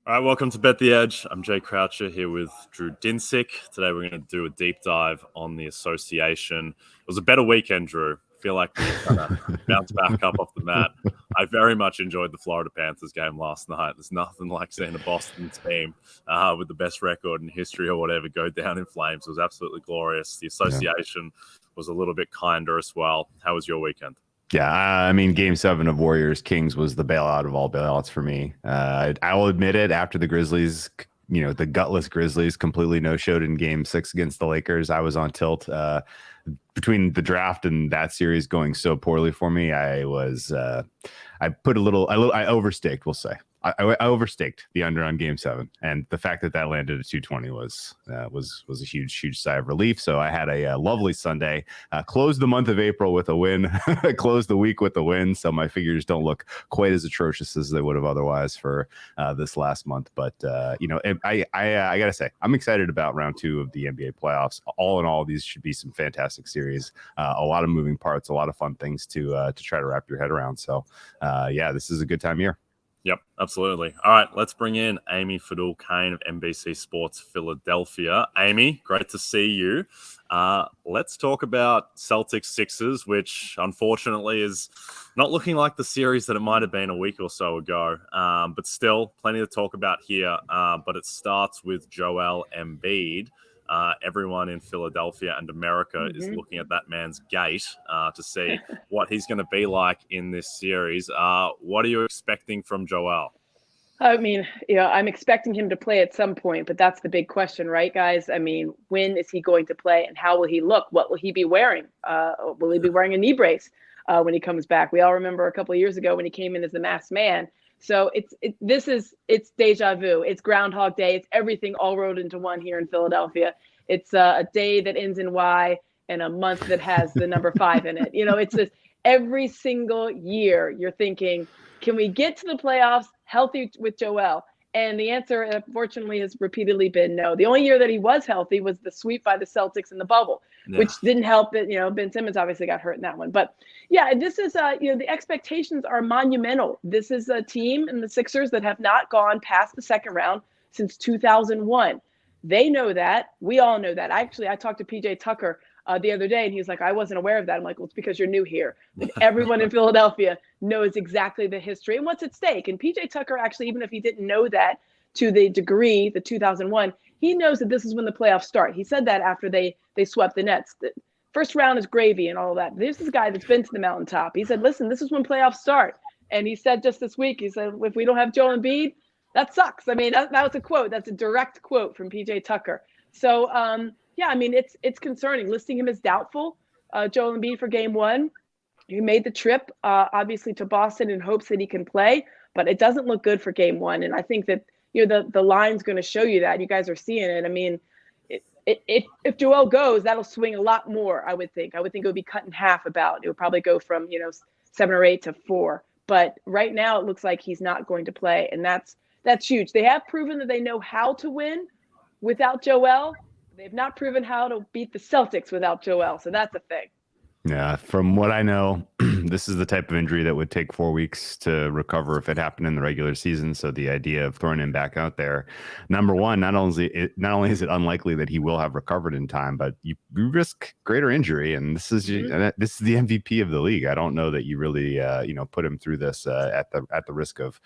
All right, welcome to Bet the Edge. I'm Jay Croucher here with Drew Dinsick. Today we're going to do a deep dive on the association. It was a better weekend, Drew. I feel like we kind of bounced back up off the mat. I very much enjoyed the Florida Panthers game last night. There's nothing like seeing a Boston team with the best record in history or whatever go down in flames. It was absolutely glorious. The association was a little bit kinder as well. How was your weekend? Yeah, I mean, Game 7 of Warriors-Kings was the bailout of all bailouts for me. I will admit it, after the Grizzlies, the gutless Grizzlies completely no-showed in Game 6 against the Lakers, I was on tilt. Between the draft and that series going so poorly for me, I overstaked, we'll say. I overstaked the under on Game 7, and the fact that landed at 220 was a huge sigh of relief. So I had a lovely Sunday, closed the month of April with a win, closed the week with a win. So my figures don't look quite as atrocious as they would have otherwise for this last month. But I gotta say, I'm excited about round 2 of the NBA playoffs. All in all, these should be some fantastic series. A lot of moving parts, a lot of fun things to try to wrap your head around. So this is a good time of year. Yep, absolutely. All right, let's bring in Amy Fadool Kane of NBC Sports Philadelphia. Amy, great to see you. Let's talk about Celtics Sixers, which unfortunately is not looking like the series that it might have been a week or so ago, but still plenty to talk about here. But it starts with Joel Embiid. Everyone in Philadelphia and America is looking at that man's gait to see what he's going to be like in this series. What are you expecting from Joel? I mean, I'm expecting him to play at some point, but that's the big question, right, guys? I mean, when is he going to play and how will he look? What will he be wearing? Will he be wearing a knee brace when he comes back? We all remember a couple of years ago when he came in as the masked man. So it's deja vu. It's Groundhog Day. It's everything all rolled into one here in Philadelphia. It's a day that ends in Y and a month that has the number 5 in it. It's just every single year you're thinking, can we get to the playoffs healthy with Joel? And the answer, unfortunately, has repeatedly been no. The only year that he was healthy was the sweep by the Celtics in the bubble, which didn't help it. Ben Simmons obviously got hurt in that one. But yeah, this is, the expectations are monumental. This is a team in the Sixers that have not gone past the second round since 2001. They know that. We all know that. I talked to PJ Tucker the other day, and he was like, I wasn't aware of that. I'm like, well, it's because you're new here. But everyone in Philadelphia knows exactly the history and what's at stake. And PJ Tucker, actually, even if he didn't know that to the degree, the 2001, he knows that this is when the playoffs start. He said that after they swept the Nets. The first round is gravy and all of that. This is a guy that's been to the mountaintop. He said, listen, this is when playoffs start. And he said just this week, he said, if we don't have Joel Embiid, that sucks. I mean, that was a quote. That's a direct quote from PJ Tucker. So, I mean, it's concerning. Listing him as doubtful, Joel Embiid for Game 1. He made the trip, obviously, to Boston in hopes that he can play, but it doesn't look good for Game 1. And I think that the line's going to show you that. You guys are seeing it. I mean, if Joel goes, that'll swing a lot more. I would think. It would be cut in half. It would probably go from 7 or 8 to 4. But right now, it looks like he's not going to play, and that's huge. They have proven that they know how to win without Joel. They've not proven how to beat the Celtics without Joel. So that's a thing. Yeah, from what I know, this is the type of injury that would take 4 weeks to recover if it happened in the regular season. So the idea of throwing him back out there, number one, not only is it unlikely that he will have recovered in time, but you risk greater injury. And this is the MVP of the league. I don't know that you really put him through this at the risk of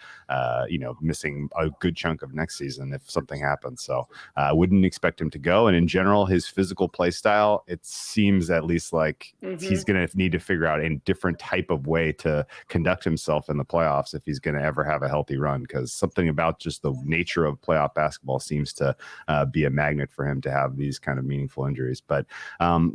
missing a good chunk of next season if something happens. So I wouldn't expect him to go. And in general, his physical play style, it seems at least like he's going to need to figure out a different type of way to conduct himself in the playoffs if he's going to ever have a healthy run, because something about just the nature of playoff basketball seems to be a magnet for him to have these kind of meaningful injuries. But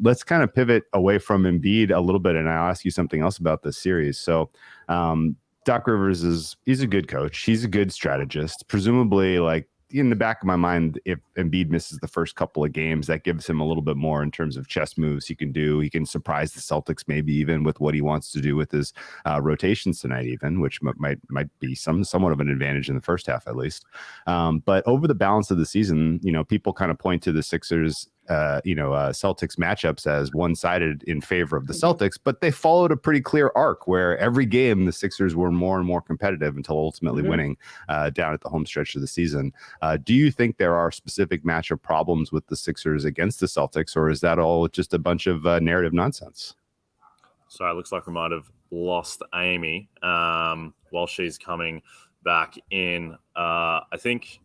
let's kind of pivot away from Embiid a little bit, and I'll ask you something else about this series. So Doc Rivers he's a good coach. He's a good strategist. Presumably, like, in the back of my mind, if Embiid misses the first couple of games, that gives him a little bit more in terms of chess moves he can do. He can surprise the Celtics maybe even with what he wants to do with his rotations tonight, even, which might be somewhat of an advantage in the first half at least. But over the balance of the season, people kind of point to the Sixers Celtics matchups as one-sided in favor of the Celtics, but they followed a pretty clear arc where every game the Sixers were more and more competitive until ultimately winning down at the home stretch of the season. Do you think there are specific matchup problems with the Sixers against the Celtics, or is that all just a bunch of narrative nonsense? So it looks like we might have lost Amy while she's coming back in. I think,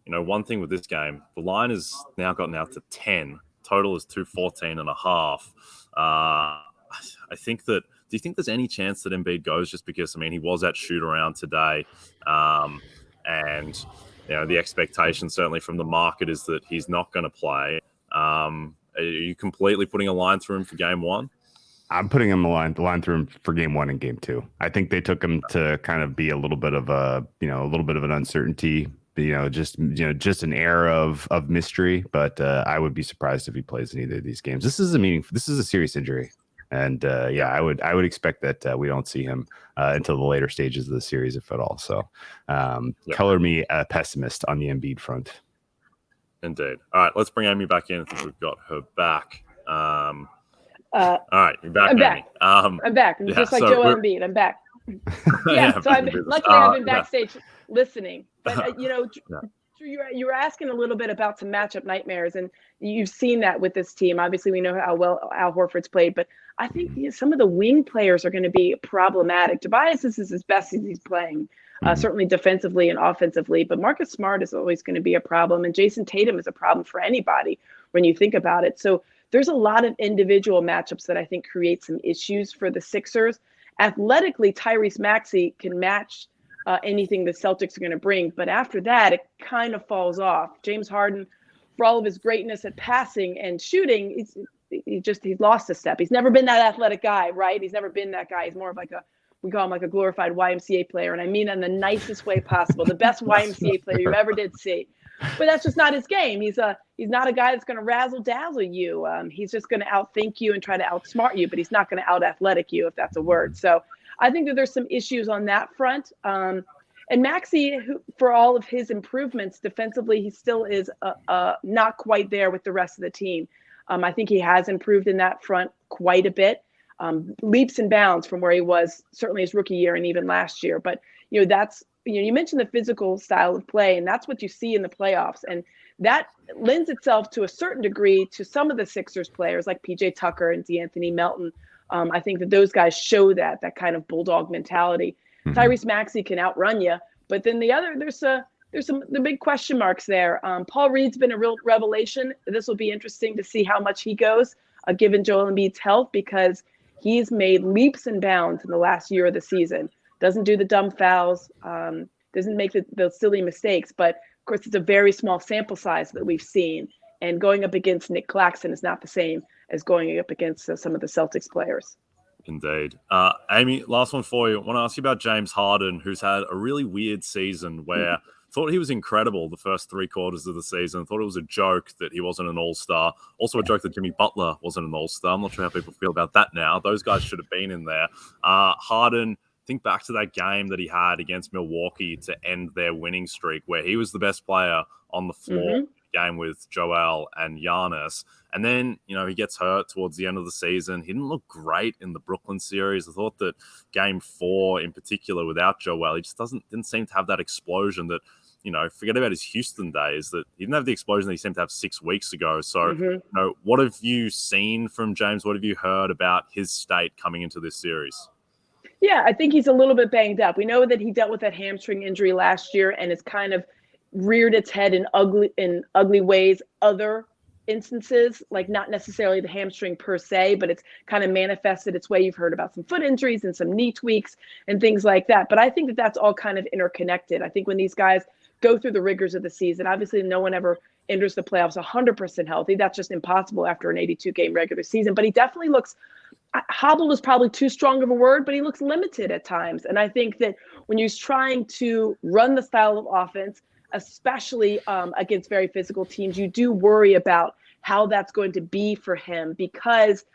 one thing with this game, the line has now gotten out to 10. Total is 214.5. I think that, do you think there's any chance that Embiid goes just because, he was at shoot around today, and the expectation certainly from the market is that he's not going to play. Are you completely putting a line through him for game one? I'm putting him the line through him for game one and game two. I think they took him to kind of be a little bit of an uncertainty, just an air of mystery. But I would be surprised if he plays in either of these games. This is a serious injury. And I would expect that we don't see him until the later stages of the series, if at all. So color me a pessimist on the Embiid front. Indeed. All right, let's bring Amy back in. I think we've got her back. All right, you're back. I'm back. I'm back. Just like Joel Embiid, I'm back. So luckily I've been backstage listening. But Drew, you were asking a little bit about some matchup nightmares, and you've seen that with this team. Obviously, we know how well Al Horford's played, but I think some of the wing players are going to be problematic. Tobias is as best as he's playing, certainly defensively and offensively, but Marcus Smart is always going to be a problem, and Jason Tatum is a problem for anybody when you think about it. So there's a lot of individual matchups that I think create some issues for the Sixers. Athletically, Tyrese Maxey can match anything the Celtics are going to bring, but after that, it kind of falls off. James Harden, for all of his greatness at passing and shooting, he's lost a step. He's never been that athletic guy, right? He's never been that guy. He's more of we call him like a glorified YMCA player, and I mean in the nicest way possible, the best YMCA player you ever did see. But that's just not his game. He's not a guy that's going to razzle dazzle you. He's just going to outthink you and try to outsmart you, but he's not going to out athletic you, if that's a word. So I think that there's some issues on that front. And Maxey, for all of his improvements defensively, he still is not quite there with the rest of the team. I think he has improved in that front quite a bit, leaps and bounds from where he was certainly his rookie year and even last year. But that's. You mentioned the physical style of play, and that's what you see in the playoffs. And that lends itself to a certain degree to some of the Sixers players like PJ Tucker and DeAnthony Melton. I think that those guys show that kind of bulldog mentality. Tyrese Maxey can outrun you, but then there's the big question marks there. Paul Reed's been a real revelation. This will be interesting to see how much he goes, given Joel Embiid's health, because he's made leaps and bounds in the last year of the season. Doesn't do the dumb fouls, doesn't make the silly mistakes. But, of course, it's a very small sample size that we've seen. And going up against Nick Claxton is not the same as going up against some of the Celtics players. Indeed. Amy, last one for you. I want to ask you about James Harden, who's had a really weird season where thought he was incredible the first 3 quarters of the season. Thought it was a joke that he wasn't an all-star. Also a joke that Jimmy Butler wasn't an all-star. I'm not sure how people feel about that now. Those guys should have been in there. Harden, think back to that game that he had against Milwaukee to end their winning streak, where he was the best player on the floor, game with Joel and Giannis. And then, he gets hurt towards the end of the season. He didn't look great in the Brooklyn series. I thought that game 4 in particular without Joel, he just didn't seem to have that explosion that, forget about his Houston days, that he didn't have the explosion that he seemed to have 6 weeks ago. So, what have you seen from James? What have you heard about his state coming into this series? Yeah, I think he's a little bit banged up. We know that he dealt with that hamstring injury last year, and it's kind of reared its head in ugly ways. Other instances, like not necessarily the hamstring per se, but it's kind of manifested its way. You've heard about some foot injuries and some knee tweaks and things like that. But I think that that's all kind of interconnected. I think when these guys go through the rigors of the season, obviously no one ever enters the playoffs 100% healthy. That's just impossible after an 82-game regular season. But he definitely looks hobbled is probably too strong of a word, but he looks limited at times. And I think that when he's trying to run the style of offense, especially against very physical teams, you do worry about how that's going to be for him, because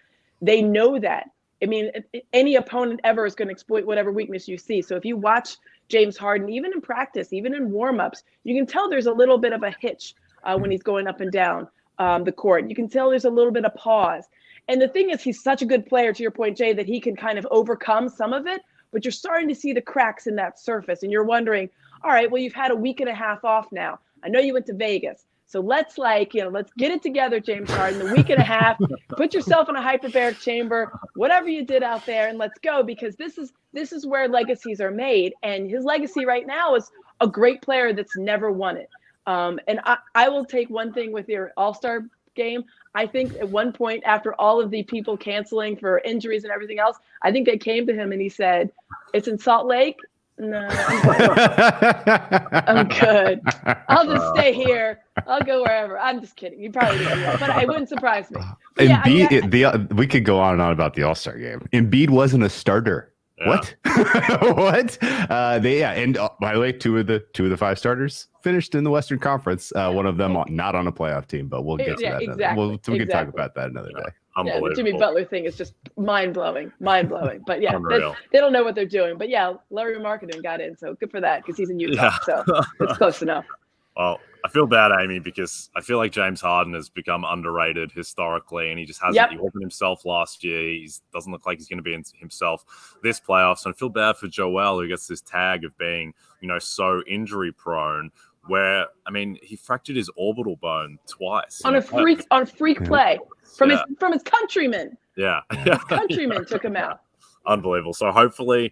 they know that. I mean, any opponent ever is going to exploit whatever weakness you see. So if you watch James Harden, even in practice, even in warmups, you can tell there's a little bit of a hitch when he's going up and down. the court. You can tell there's a little bit of pause. And the thing is, he's such a good player, to your point, Jay, that he can kind of overcome some of it. But you're starting to see the cracks in that surface. And you're wondering, all right, well, you've had a week and a half off now. I know you went to Vegas. So let's let's get it together, James Harden, the week and a half, put yourself in a hyperbaric chamber, whatever you did out there, and let's go, because this is where legacies are made. And his legacy right now is a great player that's never won it. And I will take one thing with your All-Star game. I think at one point, after all of the people canceling for injuries and everything else, I think they came to him and he said, "It's in Salt Lake? No, I'm good. I'll just stay here. I'll go wherever." I'm just kidding. You probably didn't do that, but it wouldn't surprise me. But Embiid, we could go on and on about the All-Star game. Embiid wasn't a starter. Yeah. What? What? And by the way, two of the 5 starters finished in the Western Conference. One of them not on a playoff team, but we'll get to that. Exactly. We can talk about that another day. Yeah, the Jimmy Butler thing is just mind-blowing. But yeah, they don't know what they're doing. But yeah, Larry Marketing got in, so good for that, because he's in Utah, so it's close enough. Well, I feel bad, Amy, because I feel like James Harden has become underrated historically, and he just hasn't. He wasn't himself last year. He doesn't look like he's going to be himself this playoffs. And I feel bad for Joel, who gets this tag of being, so injury prone. Where he fractured his orbital bone twice on a freak play from his countrymen. Yeah, his countrymen took him out. Unbelievable. So hopefully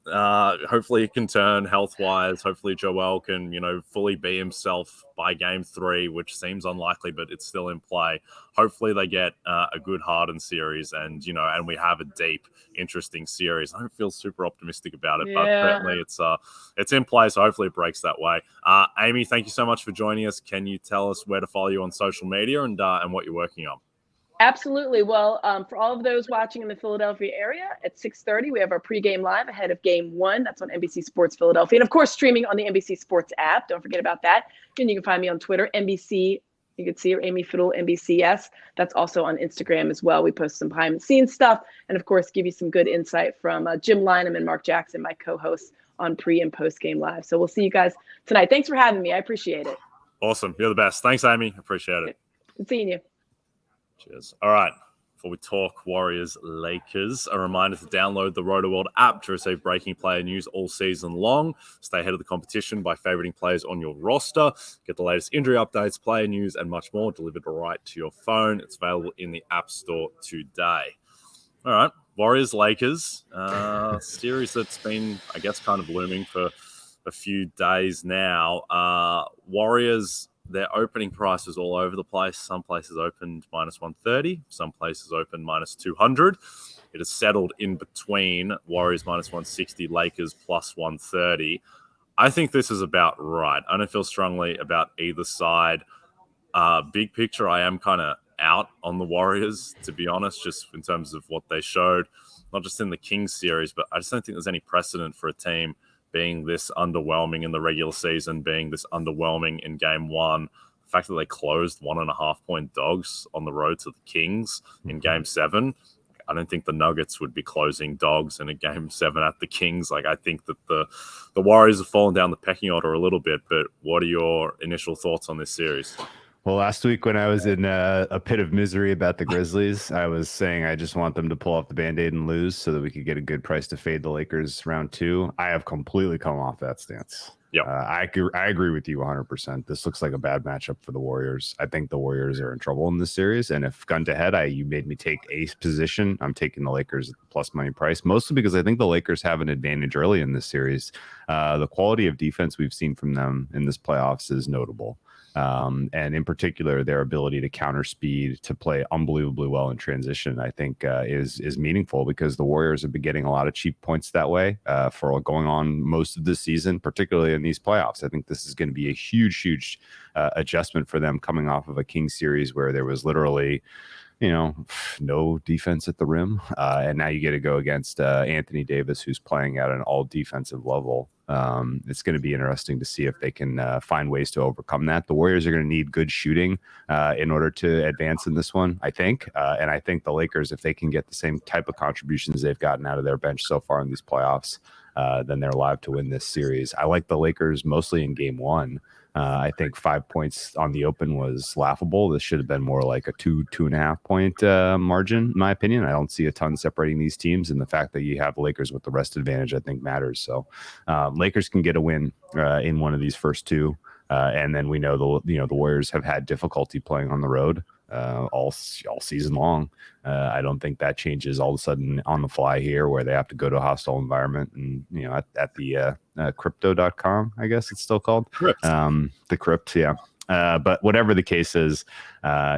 he can turn health-wise. Hopefully Joel can, fully be himself by game 3, which seems unlikely, but it's still in play. Hopefully they get a good Harden series and we have a deep, interesting series. I don't feel super optimistic about it, but certainly it's in play, so hopefully it breaks that way. Amy, thank you so much for joining us. Can you tell us where to follow you on social media and what you're working on? Absolutely. Well, for all of those watching in the Philadelphia area, at 6:30, we have our pregame live ahead of Game 1. That's on NBC Sports Philadelphia. And, of course, streaming on the NBC Sports app. Don't forget about that. And you can find me on Twitter, NBC. You can see her, Amy Fadool, NBCS. That's also on Instagram as well. We post some behind-the-scenes stuff and, of course, give you some good insight from Jim Lynam and Mark Jackson, my co-hosts, on pre- and post-game live. So we'll see you guys tonight. Thanks for having me. I appreciate it. Awesome. You're the best. Thanks, Amy. Appreciate it. Good seeing you. Cheers. All right. Before we talk Warriors-Lakers, a reminder to download the RotoWorld app to receive breaking player news all season long. Stay ahead of the competition by favoriting players on your roster. Get the latest injury updates, player news, and much more delivered right to your phone. It's available in the App Store today. All right. Warriors-Lakers, series that's been, I guess, kind of looming for a few days now. Warriors... Their opening price is all over the place. Some places opened minus 130. Some places opened minus 200. It has settled in between Warriors minus 160, Lakers plus 130. I think this is about right. I don't feel strongly about either side. Big picture, I am kind of out on the Warriors, to be honest, just in terms of what they showed, not just in the Kings series, but I just don't think there's any precedent for a team being this underwhelming in the regular season, being this underwhelming in game 1. The fact that they closed 1.5-point dogs on the road to the Kings in game 7, I don't think the Nuggets would be closing dogs in a game 7 at the Kings. I think that the Warriors have fallen down the pecking order a little bit, but what are your initial thoughts on this series? Well, last week when I was in a pit of misery about the Grizzlies, I was saying I just want them to pull off the Band-Aid and lose so that we could get a good price to fade the Lakers round 2. I have completely come off that stance. Yeah, I agree with you 100%. This looks like a bad matchup for the Warriors. I think the Warriors are in trouble in this series. And if gun to head, you made me take a position, I'm taking the Lakers at the plus money price, mostly because I think the Lakers have an advantage early in this series. The quality of defense we've seen from them in this playoffs is notable. And in particular, their ability to counter speed, to play unbelievably well in transition, I think is meaningful because the Warriors have been getting a lot of cheap points that way for going on most of the season, particularly in these playoffs. I think this is going to be a huge adjustment for them coming off of a Kings series where there was literally no defense at the rim. And now you get to go against Anthony Davis, who's playing at an all defensive level. It's going to be interesting to see if they can find ways to overcome that. The Warriors are going to need good shooting in order to advance in this one, I think. And I think the Lakers, if they can get the same type of contributions they've gotten out of their bench so far in these playoffs, then they're live to win this series. I like the Lakers mostly in game 1. I think 5 points on the open was laughable. This should have been more like a 2.5 point margin, in my opinion. I don't see a ton separating these teams, and the fact that you have Lakers with the rest advantage, I think, matters. So Lakers can get a win in one of these first two, and then we know the Warriors have had difficulty playing on the road all season long. I don't think that changes all of a sudden on the fly here, where they have to go to a hostile environment. And at the crypto.com, I guess it's still called the crypt. Yeah. But whatever the case is,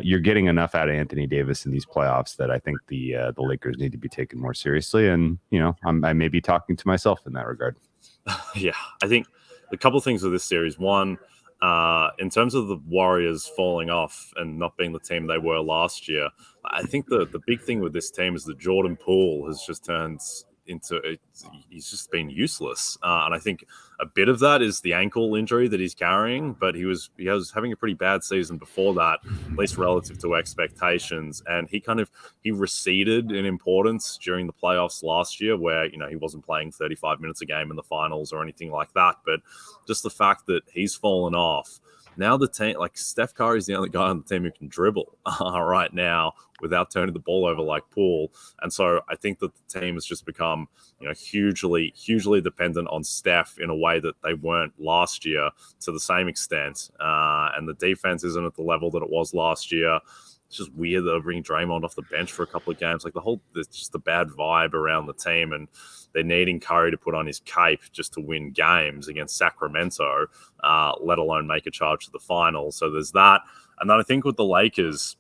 you're getting enough out of Anthony Davis in these playoffs that I think the Lakers need to be taken more seriously. And I may be talking to myself in that regard. Yeah, I think a couple of things with this series. One, in terms of the Warriors falling off and not being the team they were last year, I think the big thing with this team is that Jordan Poole has just turned into he's just been useless, and I think a bit of that is the ankle injury that he's carrying, but he was having a pretty bad season before that, at least relative to expectations, and he receded in importance during the playoffs last year, where he wasn't playing 35 minutes a game in the finals or anything like that. But just the fact that he's fallen off. Now the team, like Steph Curry is the only guy on the team who can dribble right now without turning the ball over like Poole. And so I think that the team has just become, hugely dependent on Steph in a way that they weren't last year to the same extent. And the defense isn't at the level that it was last year. It's just weird that they're bringing Draymond off the bench for a couple of games. Like there's just the bad vibe around the team, and they're needing Curry to put on his cape just to win games against Sacramento, let alone make a charge to the finals. So there's that. And then I think with the Lakers,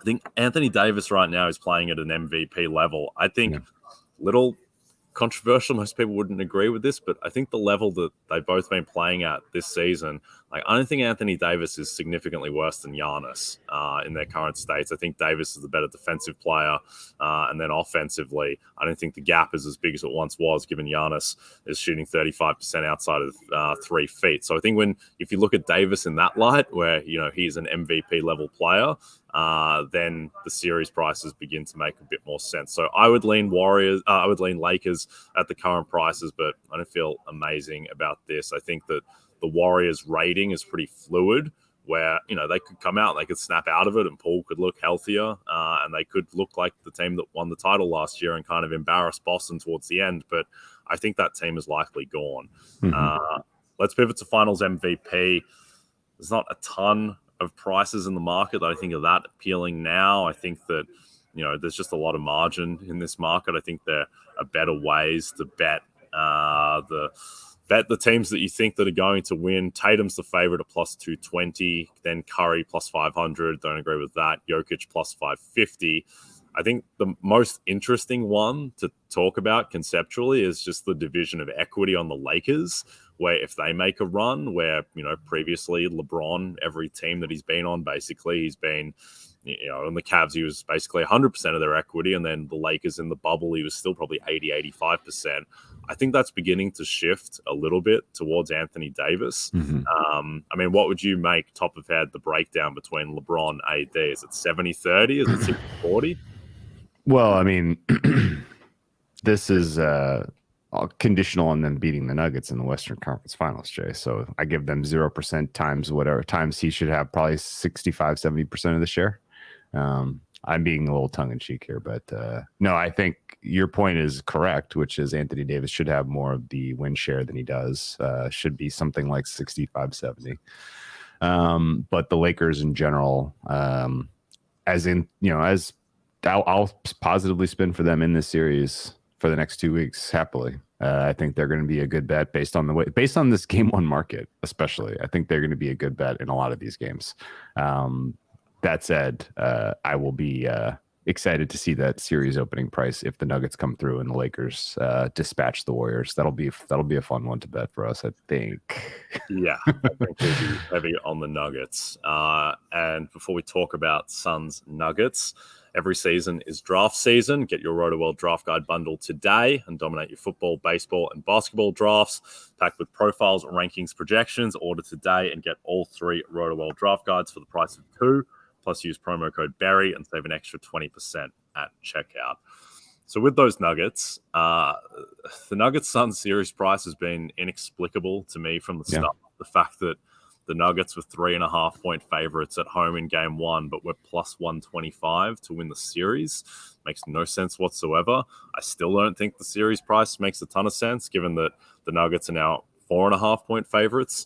I think Anthony Davis right now is playing at an MVP level. I think little controversial. Most people wouldn't agree with this, but I think the level that they've both been playing at this season, I don't think Anthony Davis is significantly worse than Giannis in their current states. I think Davis is the better defensive player, and then offensively, I don't think the gap is as big as it once was, given Giannis is shooting 35% outside of 3 feet. So I think if you look at Davis in that light, where he's an MVP level player, then the series prices begin to make a bit more sense. So I would lean Lakers at the current prices, but I don't feel amazing about this. I think that the Warriors rating is pretty fluid, where they could come out, they could snap out of it, and Poole could look healthier, and they could look like the team that won the title last year and kind of embarrass Boston towards the end. But I think that team is likely gone. Let's pivot to Finals MVP. There's not a ton of prices in the market that I think are that appealing now. I think that there's just a lot of margin in this market. I think there are better ways to bet the teams that you think that are going to win. Tatum's the favorite at plus 220, then Curry plus 500. Don't agree with that. Jokic plus 550. I think the most interesting one to talk about conceptually is just the division of equity on the Lakers, where if they make a run, where previously LeBron, every team that he's been on, basically he's been, in the Cavs he was basically 100% of their equity, and then the Lakers in the bubble he was still probably 80-85%. I think that's beginning to shift a little bit towards Anthony Davis. What would you make top of head the breakdown between LeBron, AD? Is it 70-30? Is it 60-40? Well, this is conditional on them beating the Nuggets in the Western Conference Finals, Jay. So I give them 0% times whatever times he should have, probably 65-70% of the share. I'm being a little tongue-in-cheek here, but no, I think your point is correct, which is Anthony Davis should have more of the win share than he does. Should be something like 65-70. But the Lakers in general, as I'll positively spin for them in this series for the next 2 weeks, happily. I think they're going to be a good bet based on this game one market, especially. I think they're going to be a good bet in a lot of these games. That said, I will be excited to see that series opening price if the Nuggets come through and the Lakers dispatch the Warriors. That'll be a fun one to bet for us, I think. Yeah, I think we'll be heavy on the Nuggets. And before we talk about Suns Nuggets, every season is draft season. Get your RotoWorld Draft Guide bundle today and dominate your football, baseball, and basketball drafts. Packed with profiles, rankings, projections. Order today and get all 3 RotoWorld Draft Guides for the price of 2. Plus use promo code Barry and save an extra 20% at checkout. So with those Nuggets, the Nuggets Suns series price has been inexplicable to me from the start. The fact that the Nuggets were 3.5-point favorites at home in game one, but we're plus 125 to win the series. Makes no sense whatsoever. I still don't think the series price makes a ton of sense, given that the Nuggets are now 4.5-point favorites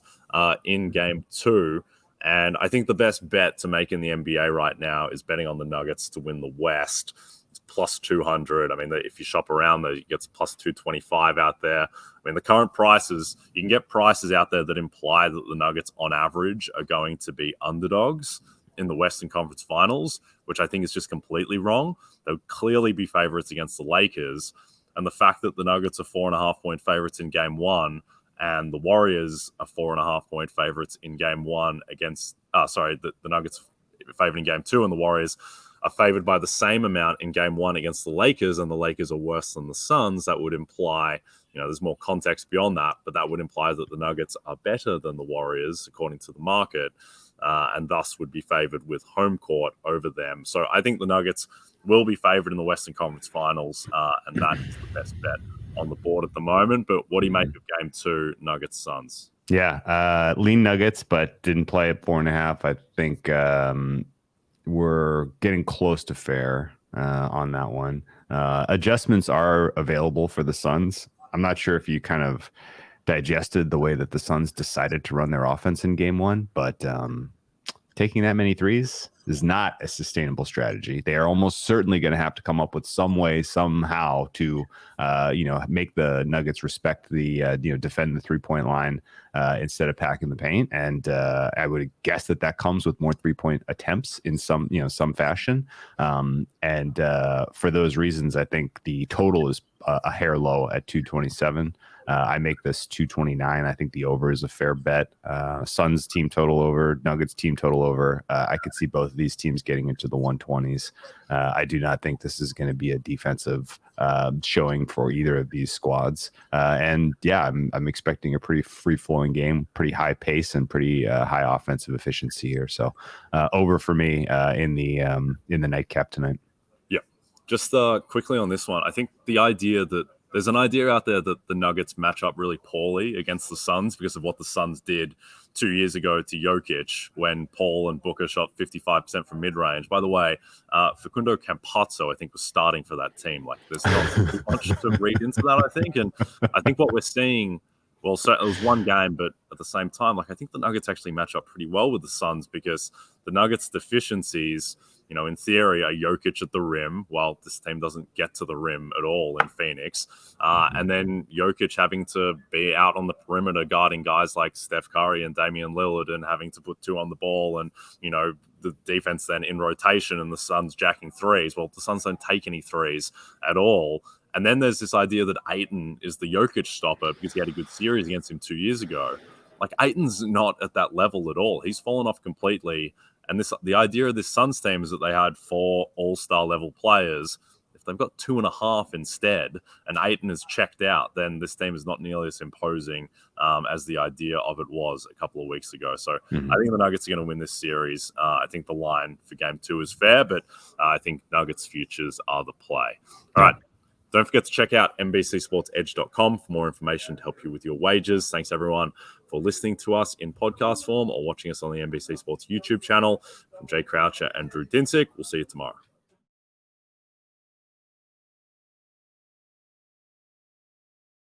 in game two. And I think the best bet to make in the NBA right now is betting on the Nuggets to win the West. It's plus 200. I mean, if you shop around, it gets plus 225 out there. I mean, the current prices, you can get prices out there that imply that the Nuggets on average are going to be underdogs in the Western Conference Finals, which I think is just completely wrong. They'll clearly be favorites against the Lakers. And the fact that the Nuggets are 4.5-point favorites in game one and the Warriors are 4.5-point favorites in game one against, the Nuggets are favored in game two and the Warriors are favored by the same amount in game one against the Lakers, and the Lakers are worse than the Suns. That would imply, there's more context beyond that, but that would imply that the Nuggets are better than the Warriors, according to the market, and thus would be favored with home court over them. So I think the Nuggets will be favored in the Western Conference Finals, and that is the best bet on the board at the moment. But what do you make of game two, Nuggets Suns? Yeah, lean Nuggets, but didn't play at 4.5. I think we're getting close to fair on that one. Adjustments are available for the Suns. I'm not sure if you kind of digested the way that the Suns decided to run their offense in game one, but taking that many threes is not a sustainable strategy. They are almost certainly going to have to come up with some way, somehow to, make the Nuggets respect the, defend the 3-point line instead of packing the paint. And I would guess that comes with more 3-point attempts in some fashion. And for those reasons, I think the total is a hair low at 227. I make this 229. I think the over is a fair bet. Suns team total over, Nuggets team total over. I could see both of these teams getting into the 120s. I do not think this is going to be a defensive showing for either of these squads. And yeah, I'm expecting a pretty free-flowing game, pretty high pace, and pretty high offensive efficiency here. So over for me in the nightcap tonight. Yeah, just quickly on this one, I think the idea that there's an idea out there that the Nuggets match up really poorly against the Suns because of what the Suns did 2 years ago to Jokic when Paul and Booker shot 55% from mid-range. By the way, Facundo Campazzo, I think, was starting for that team. Like, there's not too much to read into that, I think. And I think what we're seeing, well, so it was one game, but at the same time, I think the Nuggets actually match up pretty well with the Suns because the Nuggets' deficiencies, in theory, are Jokic at the rim, while this team doesn't get to the rim at all in Phoenix. And then Jokic having to be out on the perimeter guarding guys like Steph Curry and Damian Lillard and having to put two on the ball and, the defense then in rotation and the Suns jacking threes. Well, the Suns don't take any threes at all. And then there's this idea that Ayton is the Jokic stopper because he had a good series against him 2 years ago. Ayton's not at that level at all. He's fallen off completely. And the idea of this Suns team is that they had 4 all-star level players. If they've got 2.5 instead, and Ayton is checked out, then this team is not nearly as imposing as the idea of it was a couple of weeks ago. So I think the Nuggets are going to win this series. I think the line for game 2 is fair, but I think Nuggets futures are the play. All right. Don't forget to check out NBCSportsEdge.com for more information to help you with your wagers. Thanks, everyone, for listening to us in podcast form or watching us on the NBC Sports YouTube channel. From Jay Croucher and Drew Dinsick, we'll see you tomorrow.